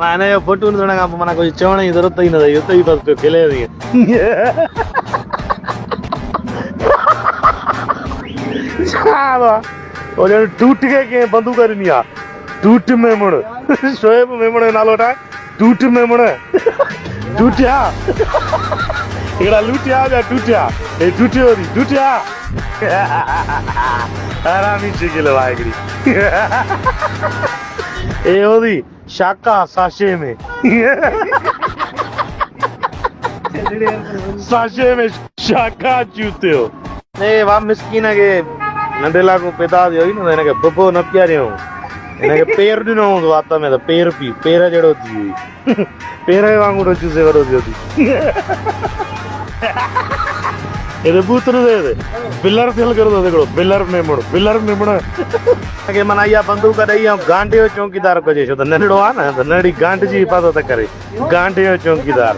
मैंने ये फोटो नहीं देखा मना कोई चवण की जरूरत ही नहीं तो ही बस खेले रही और जन टूट के बंदूक करनी आ टूट में मुड़ शोएब में मुड़ नालो टा टूट में मुड़ टूटिया इकड़ा लूटिया या टूटिया ए टूटियो दी टूटिया आरामी चिकिल वागरी ए ओदी शाका साशे में साशे में शाका चूते हो नहीं वाह मिस्कीन है के नंडेला को पैदा दियो ही ना इनके बब्बो न प्यारे हो इनके पैर दी न हो आता में तो पैर पी पैर जड़ो दी पैर वांगुड़ो चूसे करो दियो दी ये बूतर दे बिलर फेल कर दो देखो बिलर में मुड़ के मनाइया बंदूक दई गांडियो चौकीदार को जेशो तो नंडो आ ना तो नडी गांड जी हिफाजत करे गांडियो चौकीदार